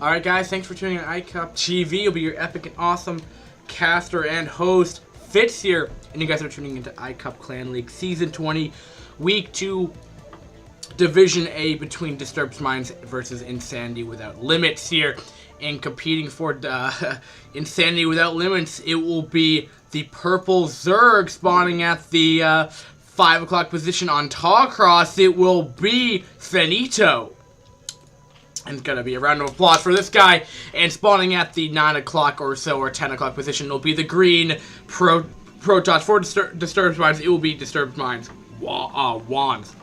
Alright guys, thanks for tuning in iwL-TV. You'll be your epic and awesome caster and host, Fitz here. And you guys are tuning into iwL Clan League Season 20, Week 2, Division A between Disturbed Minds versus Insanity Without Limits here. And competing for the Insanity Without Limits, it will be the purple Zerg spawning at the 5 o'clock position on Tallcross. It will be Fenito. And it's going to be a round of applause for this guy. And spawning at the 9 o'clock or so, or 10 o'clock position, will be the green Protoss. For Disturbed Minds, it will be Disturbed Minds WandS.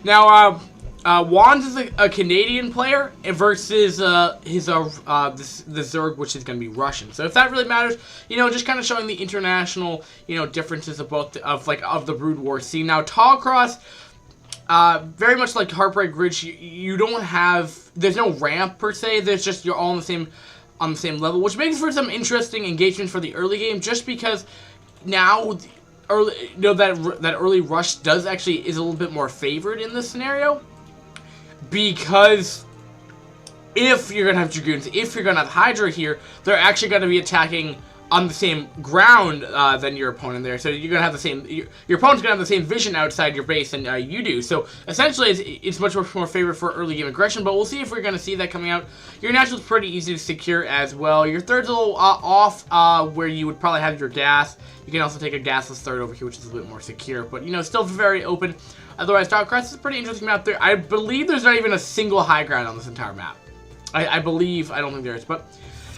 Now, WandS is a Canadian player versus the Zerg, which is going to be Russian. So if that really matters, you know, just kind of showing the international, you know, differences of both of the Brood War scene. Now, Tallcross, very much like Heartbreak Ridge, you don't have, there's no ramp per se. There's just, you're all on the same level, which makes for some interesting engagement for the early game. Just because now, early, you know, that early rush is a little bit more favored in this scenario. Because if you're gonna have Dragoons, if you're gonna have Hydra here, they're actually gonna be attacking on the same ground than your opponent there. So you're gonna have the same, your opponent's gonna have the same vision outside your base than you do. So essentially, it's much more favored for early game aggression. But we'll see if we're gonna see that coming out. Your natural's pretty easy to secure as well. Your third's a little off, where you would probably have your gas. You can also take a gasless third over here, which is a little bit more secure, but you know, still very open. Otherwise, Tallcross is a pretty interesting map there. I believe there's not even a single high ground on this entire map. I believe, I don't think there is, but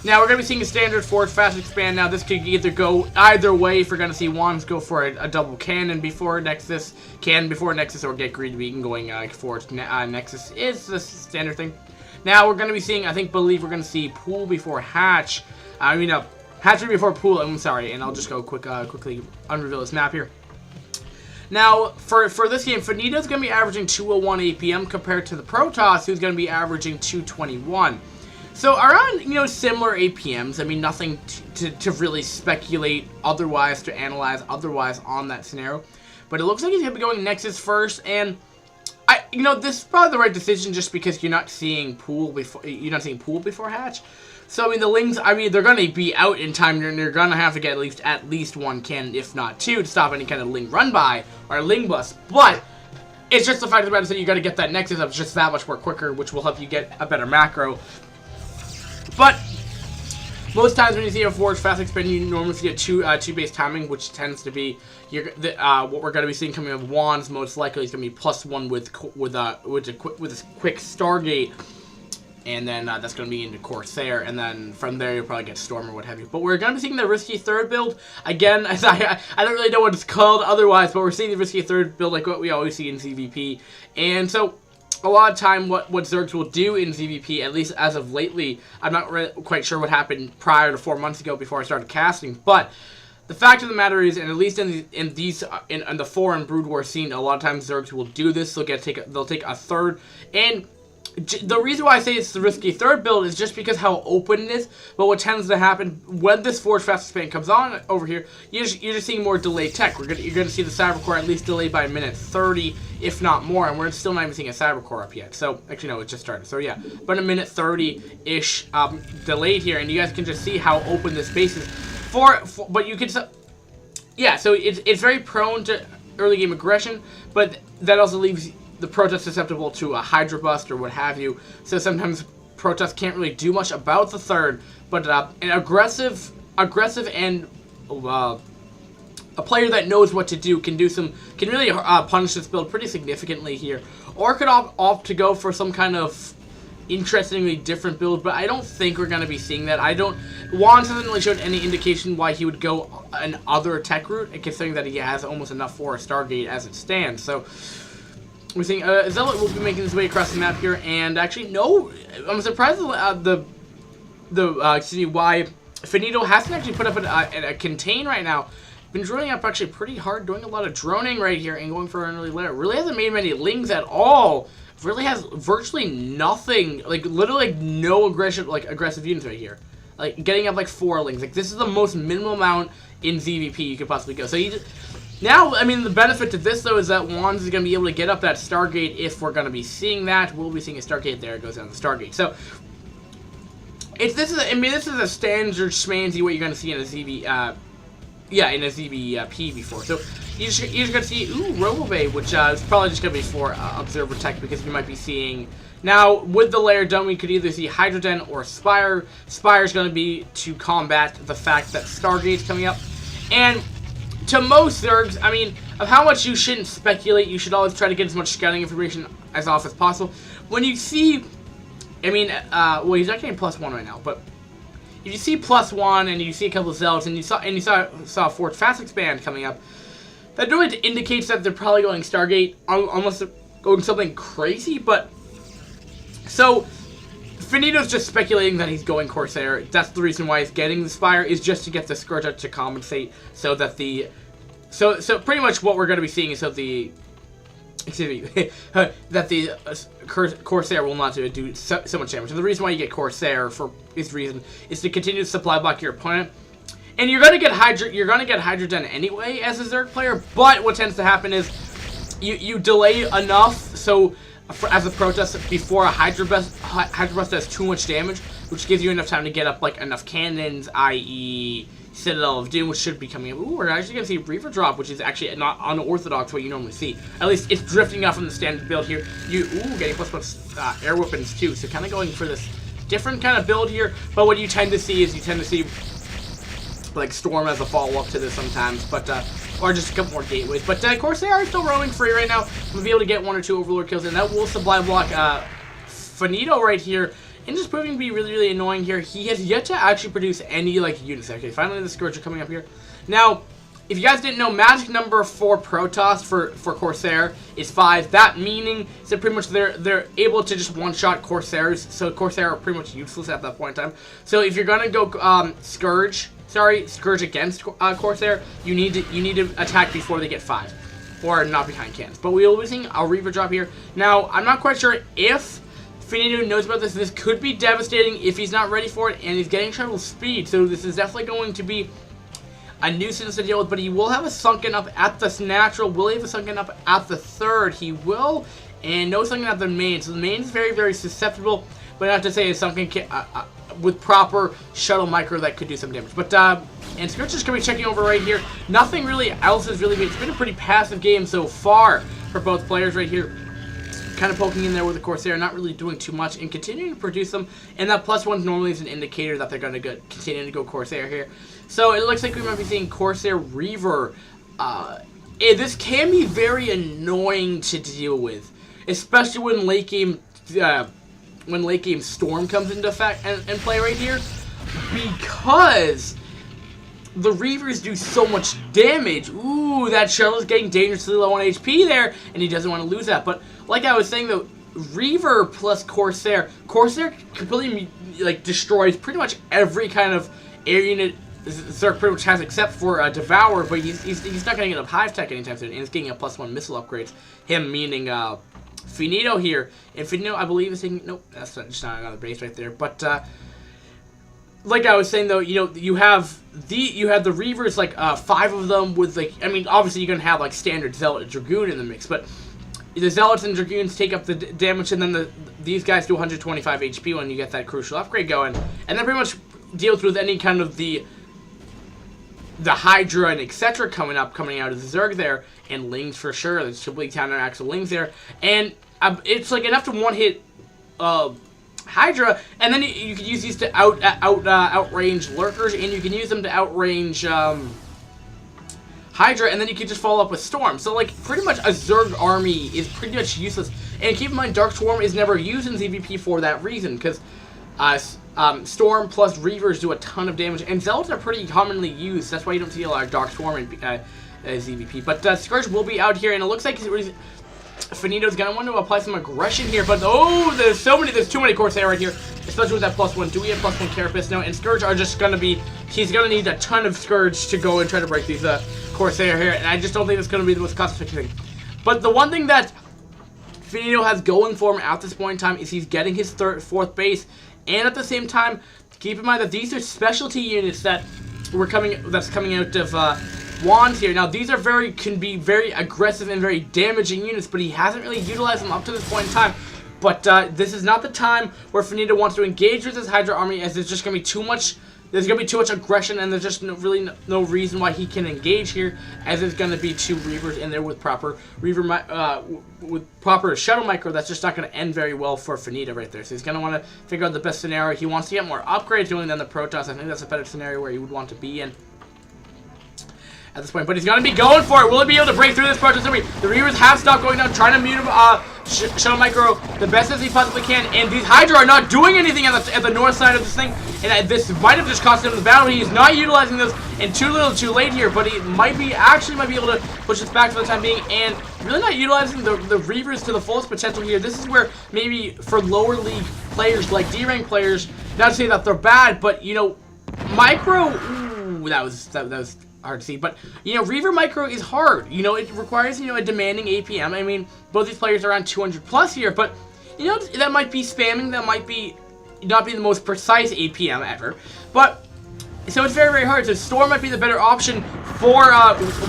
now we're going to be seeing a standard forward fast expand. Now this could either go either way. If we're going to see WandS go for a double cannon before Nexus, or get greedy and going for Nexus is the standard thing. Now we're going to be seeing, we're going to see Pool before Hatch. Hatchery before Pool, I'm sorry, and I'll just go quickly unreveal this map here. Now, for this game, Fenito's going to be averaging 201 APM compared to the Protoss, who's going to be averaging 221. So, around, you know, similar APMs. I mean, nothing to really speculate otherwise, to analyze otherwise on that scenario. But it looks like he's going to be going Nexus first, and you know, this is probably the right decision just because you're not seeing Pool before Hatch. So, I mean, the Lings, they're going to be out in time, and you're going to have to get at least one cannon, if not two, to stop any kind of Ling run-by, or Ling bust. But it's just the fact of the matter is that you got to get that Nexus up just that much more quicker, which will help you get a better macro. But most times when you see a forward fast expand, you normally see a two-base timing, which tends to be what we're going to be seeing coming with WandS. Most likely is going to be +1 with a quick Stargate. And then that's going to be into Corsair, and then from there you'll probably get Storm or what have you. But we're going to be seeing the risky third build again. I don't really know what it's called otherwise, but we're seeing the risky third build like what we always see in ZVP. And so a lot of time, what Zergs will do in ZVP, at least as of lately, I'm not really quite sure what happened prior to 4 months ago before I started casting, but the fact of the matter is, and at least in the foreign Brood War scene, a lot of times Zergs will do this. They'll take a third, and the reason why I say it's the risky third build is just because how open it is. But what tends to happen when this forward fast expand comes on over here, you're just seeing more delayed tech. You're gonna see the Cybercore at least delayed by a minute 30, if not more, and we're still not even seeing a Cybercore up yet. So actually no, it just started. So yeah, but a minute 30-ish delayed here, and you guys can just see how open this space is. But you can, yeah. So it's very prone to early game aggression, but that also leaves the Protoss susceptible to a Hydra bust or what have you. So sometimes Protoss can't really do much about the third, but an aggressive and a player that knows what to do can really punish this build pretty significantly here, or could opt to go for some kind of interestingly different build. But I don't think we're going to be seeing that. WandS hasn't really showed any indication why he would go an other tech route, considering that he has almost enough for a Stargate as it stands. So we're seeing Zealot will be making his way across the map here, and actually, no, I'm surprised why Fenito hasn't actually put up a contain right now. Been drilling up actually pretty hard, doing a lot of droning right here, and going for an early lair. Really hasn't made many Lings at all. Really has virtually nothing, literally no aggressive units right here. like getting up like 4 lings. Like this is the most minimal amount in ZVP you could possibly go. So now, I mean, the benefit to this though is that WandS is going to be able to get up that Stargate if we're going to be seeing that. We'll be seeing a Stargate. There it goes down the Stargate. So this is a standard schmanzy what you're going to see in a ZV. Yeah, in a ZVP before. So you're just going to see, RoboBay, which is probably just going to be for Observer Tech, because you might be seeing... Now, with the layer done, we could either see Hydrogen or Spire. Spire is going to be to combat the fact that Stargate's coming up. And to most Zergs, I mean, of how much you shouldn't speculate, you should always try to get as much scouting information as off as possible. When you see... I mean, well, he's not getting +1 right now, but... If you see +1 and you see a couple of Zealots and you saw Fort Fast Expand coming up, that really indicates that they're probably going Stargate, unless they're going something crazy. But so Finito's just speculating that he's going Corsair. That's the reason why he's getting the Spire, is just to get the Scourge out to compensate, so that the so pretty much what we're going to be seeing is that the that the Corsair will not do so much damage. And the reason why you get Corsair for this reason is to continue to supply block your opponent. And you're gonna get Hydrogen anyway as a Zerg player. But what tends to happen is you delay enough so as a protest before a Hydra Burst does too much damage, which gives you enough time to get up like enough cannons, i.e. Citadel of Doom, which should be coming up. Ooh, we're actually going to see Reaver drop, which is actually not unorthodox what you normally see. At least it's drifting off from the standard build here. Getting +1 air weapons too, so kind of going for this different kind of build here. But what you tend to see is like Storm as a follow-up to this sometimes, but or just a couple more gateways. But Corsair are still roaming free right now. We'll be able to get 1 or 2 Overlord kills, and that will supply block Finito right here. And just proving to be really, really annoying here. He has yet to actually produce any, like, units. Okay, finally the Scourge are coming up here. Now, if you guys didn't know, magic number for Protoss for Corsair is 5. That meaning that pretty much they're able to just one-shot Corsairs. So Corsair are pretty much useless at that point in time. So if you're gonna go Scourge against Corsair, you need to attack before they get 5, or not behind cannons. But we will be seeing a Reaver drop here. Now, I'm not quite sure if Finito knows about this. This could be devastating if he's not ready for it, and he's getting shuttle speed, so this is definitely going to be a nuisance to deal with. But he will have a sunken up at the natural. Will he have a sunken up at the 3rd? He will, and no sunken at the main. So the main is very, very susceptible, but not to say a sunken with proper shuttle micro that could do some damage. But and Scourge is going to be checking over right here. Nothing really else has really been. It's been a pretty passive game so far for both players right here. Kind of poking in there with the Corsair, not really doing too much, and continuing to produce them. And that +1 normally is an indicator that they're going to continue to go Corsair here. So it looks like we might be seeing Corsair Reaver. This can be very annoying to deal with, especially when late game Storm comes into effect and play right here, because the Reavers do so much damage. Ooh, that shuttle is getting dangerously low on HP there, and he doesn't want to lose that. But like I was saying though, Reaver plus Corsair completely like destroys pretty much every kind of air unit Zerg pretty much has, except for Devour. But he's not going to get up Hive Tech anytime soon, and he's getting a +1 missile upgrades. Him meaning Finito here, and Finito I believe is taking, nope, that's just not another base right there. But like I was saying though, you have the Reavers, like 5 of them with, like, I mean obviously you're gonna have like standard Zealot and Dragoon in the mix, but the Zealots and Dragoons take up the damage, and then these guys do 125 HP when you get that crucial upgrade going, and that pretty much deals with any kind of the Hydra and etc. coming out of the Zerg there, and Lings for sure. There's simply counter-axle Lings there, and it's like enough to one-hit Hydra, and then you can use these to outrange Lurkers, and you can use them to outrange Hydra, and then you can just follow up with Storm. So like pretty much a Zerg army is pretty much useless. And keep in mind, Dark Swarm is never used in ZVP for that reason, because Storm plus Reavers do a ton of damage, and Zealots are pretty commonly used. That's why you don't see a lot of Dark Swarm in ZVP. But Scourge will be out here, and it looks like Finito's gonna want to apply some aggression here, but there's too many Corsair right here, especially with that +1. Do we have +1 Carapace? No, and Scourge are just gonna be, he's gonna need a ton of Scourge to go and try to break these Corsair here, and I just don't think that's gonna be the most cost-effective thing. But the one thing that Finito has going for him at this point in time is he's getting his 4th base, and at the same time, Keep in mind that these are specialty units that's coming out of WandS here. Now, these are can be very aggressive and very damaging units, but he hasn't really utilized them up to this point in time. But this is not the time where Fenito wants to engage with his Hydra army, as there's just going to be too much. There's going to be too much aggression, and there's just really no reason why he can engage here, as there's going to be 2 Reavers in there with proper shuttle micro. That's just not going to end very well for Fenito right there. So he's going to want to figure out the best scenario. He wants to get more upgrades doing than the Protoss. I think that's a better scenario where he would want to be in at this point, but he's going to be going for it. Will he be able to break through this Protoss army? The Reavers have stopped going down, trying to mute him, shuttle micro the best as he possibly can, and these Hydra are not doing anything at the north side of this thing, and this might have just cost him the battle. He's not utilizing this, and too little too late here, but he actually might be able to push this back for the time being, and really not utilizing the Reavers to the fullest potential here. This is where maybe for lower league players, like D-rank players, not to say that they're bad, but, you know, micro, ooh, that was hard to see, but, you know, Reaver micro is hard. You know, it requires, you know, a demanding APM. I mean, both these players are around 200 plus here, but, you know, that might be spamming, that might be not be the most precise APM ever, but, so it's very, very hard. So Storm might be the better option for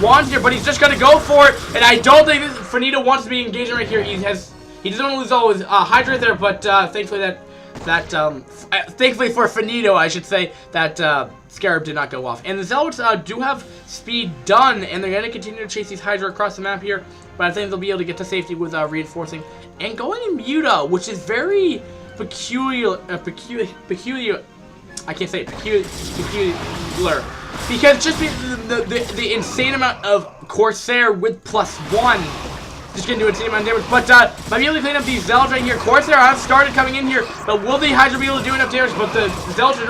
WandS here, but he's just going to go for it, and I don't think Fenito wants to be engaging right here. He doesn't want to lose all his Hydra there, but thankfully thankfully for Fenito, I should say, that Scarab did not go off. And the Zealots do have speed done, and they're going to continue to chase these Hydra across the map here, but I think they'll be able to get to safety with reinforcing. And going in Muta, which is very peculiar, I can't say it, peculiar, because just the insane amount of Corsair with +1, just gonna do a insane amount of damage, but might be able to clean up these Zealots right here. Corsair have started coming in here, but will the Hydra be able to do enough damage? But the Zealots are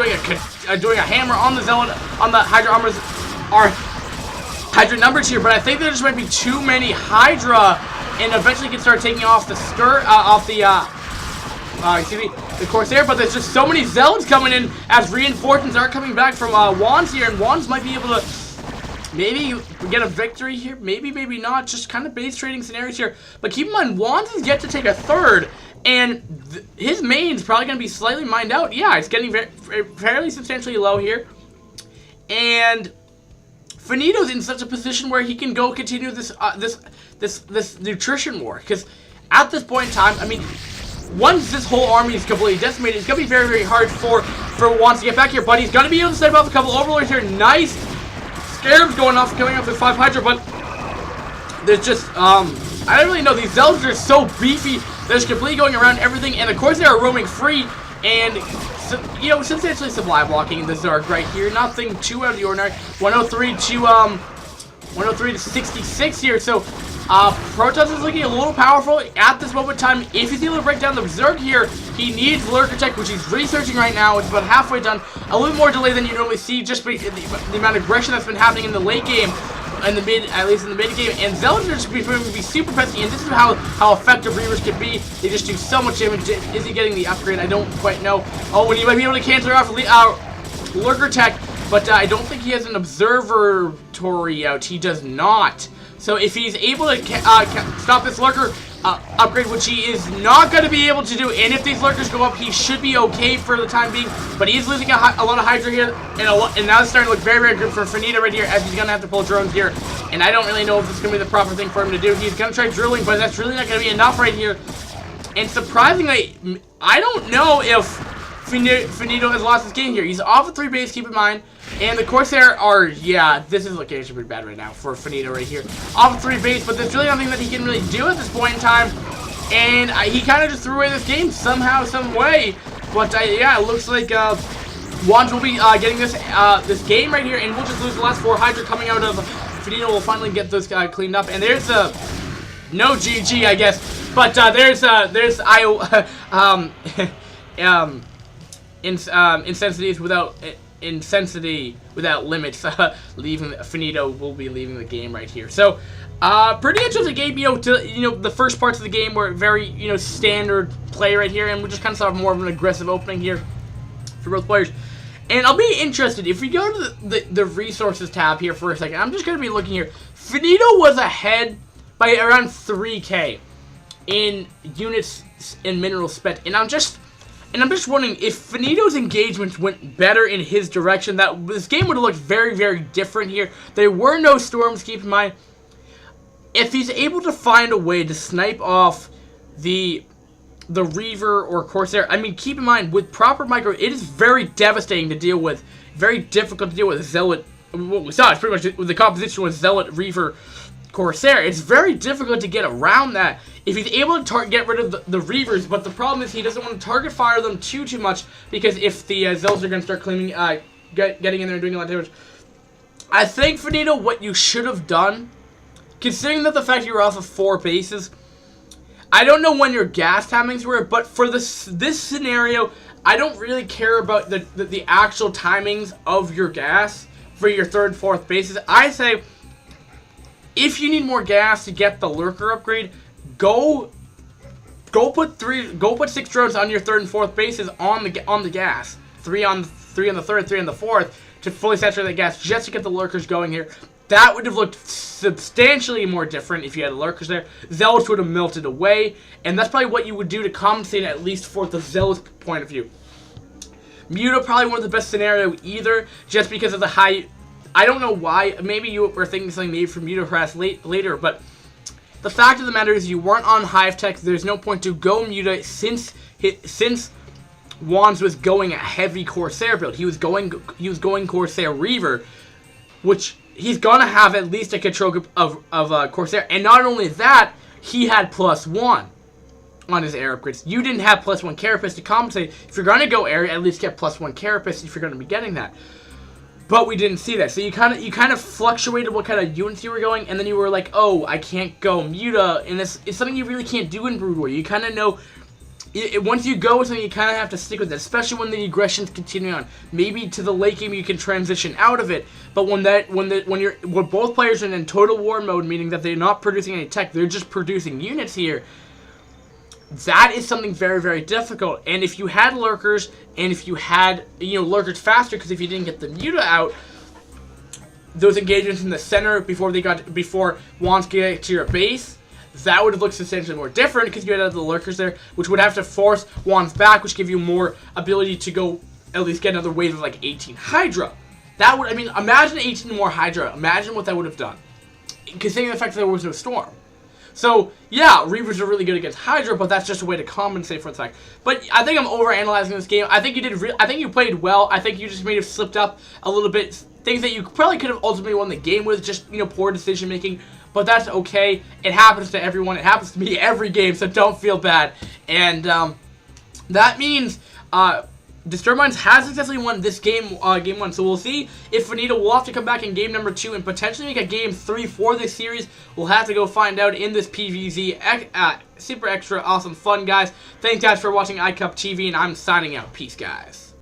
doing a hammer on the Zealot, on the Hydra armors, are Hydra numbers here, but I think there just might be too many Hydra, and eventually can start taking off the the Corsair, but there's just so many Zealots coming in as reinforcements are coming back from WandS here, and WandS might be able to maybe get a victory here, maybe not, just kind of base trading scenarios here. But keep in mind, WandS is yet to take a third, and his main's probably going to be slightly mined out. Yeah, it's getting fairly substantially low here, and Fenito's in such a position where he can go continue this this nutrition war, because at this point in time, I mean, once this whole army is completely decimated, it's going to be very, very hard for WandS to get back here, but he's going to be able to set up a couple overlords here. Nice Scarabs going off, coming up with 5 Hydra, but there's just, I don't really know, these Zealots are so beefy, they're just completely going around everything, and of course they are roaming free, and, you know, substantially supply blocking the Zerg right here, nothing too out of the ordinary. 103 to 66 here, so Protoss is looking a little powerful at this moment in time. If he's able to break down the Zerg here, he needs Lurker Tech, which he's researching right now. It's about halfway done. A little more delay than you normally see, just because the amount of aggression that's been happening in the late game, at least in the mid game. And Zealots are just be super pesky, and this is how effective Reavers can be. They just do so much damage. Is he getting the upgrade? I don't quite know. Oh, and he might be able to cancel off Lurker Tech, but I don't think he has an observatory out. He does not. So if he's able to stop this Lurker upgrade, which he is not going to be able to do, and if these Lurkers go up, he should be okay for the time being, but he is losing a lot of Hydra here, and now it's starting to look very, very good for Fenito right here, as he's going to have to pull drones here, and I don't really know if this is going to be the proper thing for him to do. He's going to try drilling, but that's really not going to be enough right here, and surprisingly, I don't know if Fenito has lost this game here. He's off of 3 base, keep in mind. And the Corsair are, yeah, this is looking pretty bad right now for Fenito right here. Off of 3 base, but there's really nothing that he can really do at this point in time. And he kind of just threw away this game somehow, some way. But yeah, it looks like WandS will be getting this game right here, and we'll just lose the last 4 Hydra coming out of Fenito. Will finally get those cleaned up. And there's no GG, I guess. But there's Insensity without limits. Leaving Fenito will be leaving the game right here. So pretty interesting game. The first parts of the game were very standard play right here, and we just kind of saw more of an aggressive opening here for both players. And I'll be interested if we go to the resources tab here for a second. I'm just going to be looking here. Fenito was ahead by around 3K in units and minerals spent, and I'm just And I'm just wondering, if Fenito's engagement went better in his direction, that this game would have looked very, very different here. There were no storms, keep in mind. If he's able to find a way to snipe off the Reaver or Corsair, I mean, keep in mind, with proper micro, it is very devastating to deal with. Very difficult to deal with Zealot. What we saw is pretty much with the composition with Zealot, Reaver, Corsair. It's very difficult to get around that if he's able to get rid of the Reavers, but the problem is he doesn't want to target fire them too much, because if the Zealots are going to start claiming, getting in there and doing a lot of damage. I think, Fenito, what you should have done, considering that the fact you were off of 4 bases, I don't know when your gas timings were, but for this scenario, I don't really care about the actual timings of your gas for your 3rd, 4th bases. I say, if you need more gas to get the Lurker upgrade, go put 6 drones on your 3rd and 4th bases on the gas. 3 on the 3rd, 3 on the 4th to fully saturate the gas just to get the Lurkers going here. That would have looked substantially more different if you had the Lurkers there. Zealots would have melted away, and that's probably what you would do to compensate, at least for the Zealots point of view. Muta probably one of the best scenario either, just because of the high. I don't know why. Maybe you were thinking something maybe for Muta perhaps later, but the fact of the matter is you weren't on Hive Tech. There's no point to go Muta since WandS was going a heavy Corsair build. He was going Corsair Reaver, which he's gonna have at least a control group of Corsair, and not only that, he had +1 on his air upgrades. You didn't have +1 Carapace to compensate. If you're gonna go air, at least get +1 Carapace if you're gonna be getting that. But we didn't see that, so you kind of fluctuated what kind of units you were going, and then you were like, oh, I can't go Muta, and it's something you really can't do in Brood War. You kind of know. Once you go with something, you kind of have to stick with it, especially when the aggressions continue on. Maybe to the late game you can transition out of it, but when both players are in total war mode, meaning that they're not producing any tech, they're just producing units here. That is something very, very difficult. And if you had Lurkers, and if you had Lurkers faster, because if you didn't get the Muta out, those engagements in the center before WandS get to your base, that would have looked substantially more different because you had the Lurkers there, which would have to force WandS back, which give you more ability to go at least get another wave of like 18 Hydra. That would, I mean, imagine 18 more Hydra. Imagine what that would have done, considering the fact that there was no storm. So yeah, Reavers are really good against Hydra, but that's just a way to compensate for the fact. But I think I'm overanalyzing this game. I think you played well. I think you just may have slipped up a little bit. Things that you probably could have ultimately won the game with, just poor decision making. But that's okay. It happens to everyone. It happens to me every game, so don't feel bad. And that means Disturbed Minds has successfully won this game, game 1. So we'll see if Fenito will have to come back in game number 2 and potentially make a game 3 for this series. We'll have to go find out in this PvZ. Super extra awesome fun, guys. Thanks, guys, for watching iCup TV, and I'm signing out. Peace, guys.